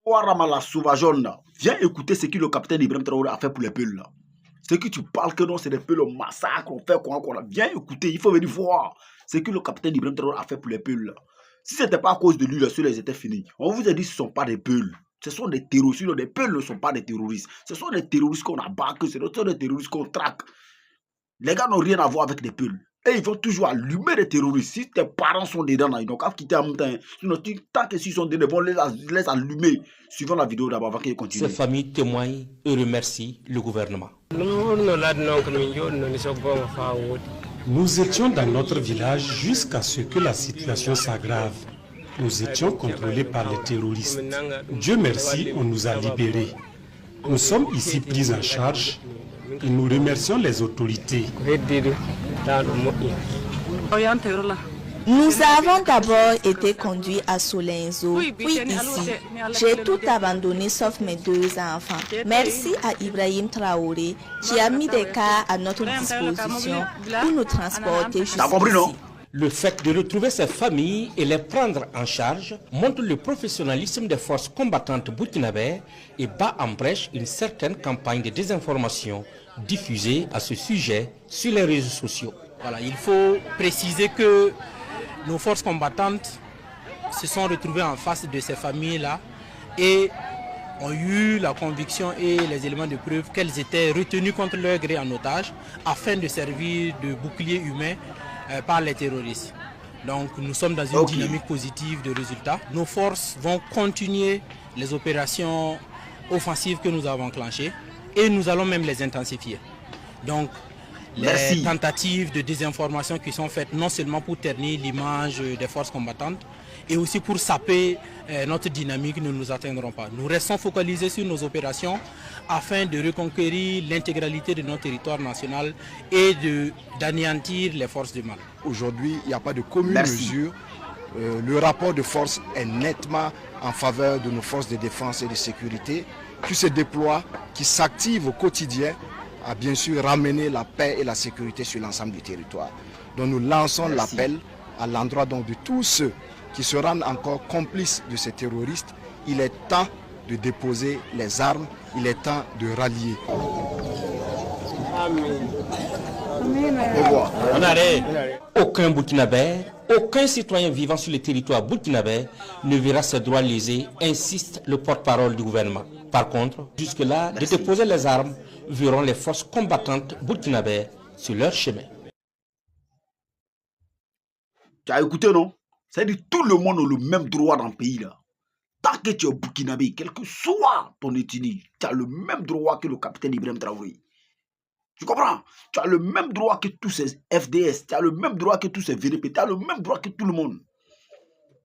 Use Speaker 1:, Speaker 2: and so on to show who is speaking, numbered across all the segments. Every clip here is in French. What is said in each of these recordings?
Speaker 1: Ouarama la sauvageonne là, viens écouter ce que le capitaine Ibrahim Traoré a fait pour les Peuls là. Ce que tu parles que non, c'est des Peuls, le massacre, on fait quoi. Viens écouter, il faut venir voir ce que le capitaine Ibrahim Traoré a fait pour les Peuls là. Si ce n'était pas à cause de lui, là, ceux-là, ils étaient finis. On vous a dit que ce ne sont pas des Peuls. Ce sont des terroristes. Les Peuls ne sont pas des terroristes. Ce sont des terroristes qu'on abaque, ce sont des terroristes qu'on traque. Les gars n'ont rien à voir avec des Peuls. Et ils vont toujours allumer les terroristes. Si tes parents sont dedans, là, ils n'ont qu'à quitter en même temps. Sinon, tant que s'ils sont dedans, ils vont les allumer. Suivant la vidéo d'abord avant qu'ils continuent.
Speaker 2: Ces familles témoignent et remercient le gouvernement.
Speaker 3: Nous étions dans notre village jusqu'à ce que la situation s'aggrave. Nous étions contrôlés par les terroristes. Dieu merci, on nous a libérés. Nous sommes ici pris en charge et nous remercions les autorités.
Speaker 4: Nous avons d'abord été conduits à Solenzo, puis ici. J'ai tout abandonné sauf mes 2 enfants. Merci à Ibrahim Traoré qui a mis des cars à notre disposition pour nous transporter jusqu'ici.
Speaker 2: Le fait de retrouver ces familles et les prendre en charge montre le professionnalisme des forces combattantes burkinabées et bat en brèche une certaine campagne de désinformation diffusée à ce sujet sur les réseaux sociaux.
Speaker 5: Voilà, il faut préciser que nos forces combattantes se sont retrouvées en face de ces familles-là et ont eu la conviction et les éléments de preuve qu'elles étaient retenues contre leur gré en otage afin de servir de bouclier humain par les terroristes. Donc nous sommes dans une dynamique positive de résultats. Nos forces vont continuer les opérations offensives que nous avons enclenchées et nous allons même les intensifier. Donc les tentatives de désinformation qui sont faites non seulement pour ternir l'image des forces combattantes et aussi pour saper notre dynamique ne nous atteindront pas. Nous restons focalisés sur nos opérations afin de reconquérir l'intégralité de notre territoire national et d'anéantir les forces du mal.
Speaker 6: Aujourd'hui, il n'y a pas de commune mesure. Le rapport de force est nettement en faveur de nos forces de défense et de sécurité qui se déploient, qui s'activent au quotidien à bien sûr ramener la paix et la sécurité sur l'ensemble du territoire. Donc nous lançons l'appel à l'endroit de tous ceux qui se rendent encore complices de ces terroristes. Il est temps de déposer les armes, il est temps de rallier.
Speaker 2: Aucun Burkinabé, aucun citoyen vivant sur le territoire burkinabé ne verra ses droits lésés, insiste le porte-parole du gouvernement. Par contre, jusque-là, de déposer les armes verront les forces combattantes burkinabées sur leur chemin.
Speaker 1: Tu as écouté, non? C'est-à-dire que tout le monde a le même droit dans le pays là. Tant que tu es burkinabé, quel que soit ton ethnie, tu as le même droit que le capitaine Ibrahim Traoré. Tu comprends? Tu as le même droit que tous ces FDS, tu as le même droit que tous ces VDP, tu as le même droit que tout le monde.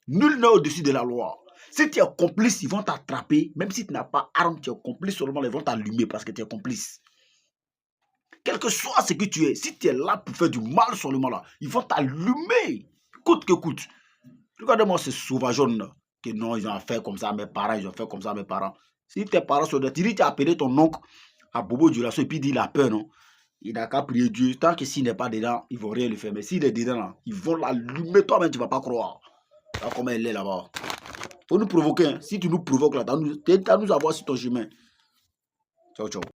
Speaker 1: Nul n'est au-dessus de la loi. Si tu es complice, ils vont t'attraper. Même si tu n'as pas arme, tu es complice seulement, ils vont t'allumer parce que tu es complice. Quel que soit ce que tu es, si tu es là pour faire du mal seulement là, ils vont t'allumer. Coûte que coûte. Regardez-moi ces sauvageons là. Que non, ils ont fait comme ça à mes parents, ils ont fait comme ça à mes parents. Si tes parents sont là, tu dis tu as appelé ton oncle à Bobo Dioulasso et puis il a peur, non? Il n'a qu'à prier Dieu. Tant que s'il n'est pas dedans, ils ne vont rien lui faire. Mais s'il est dedans, là, ils vont l'allumer. Toi-même, tu ne vas pas croire. Là, comment elle est là-bas. Il faut nous provoquer. Hein. Si tu nous provoques là, tu vas nous avoir sur ton chemin. Ciao, ciao.